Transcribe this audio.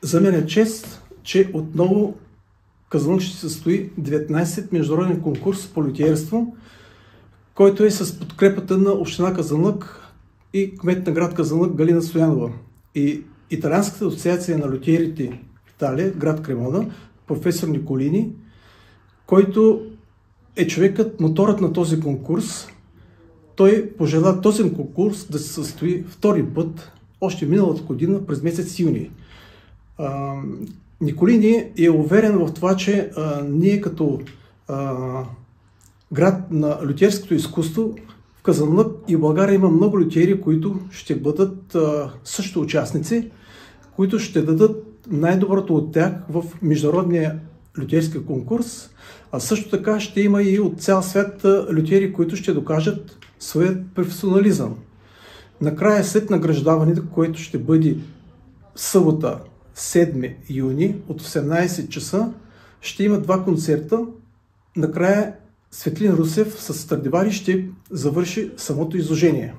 За мен е чест, че отново Казанлък ще се състои 19 международен конкурс по лютиерство, който е с подкрепата на община Казанлък и кмет на град Казанлък Галина Стоянова. И Италианската асоциация на лютиерите в Италия, град Кремона, професор Николини, който е човекът, моторът на този конкурс. Той пожела този конкурс да се състои втори път, още миналата година, през месец юни. Николини е уверен в това, че ние като град на лютиерското изкуство в Казанлък и в България има много лютиери, които ще бъдат също участници, които ще дадат най-доброто от тях в международния лютиерски конкурс, а също така ще има и от цял свят лютиери, които ще докажат своят професионализъм. Накрая, след награждаването, което ще бъде събота, 7 юни от 18 часа, ще има два концерта. Накрая Светлин Русев с Страдивари ще завърши самото изложение.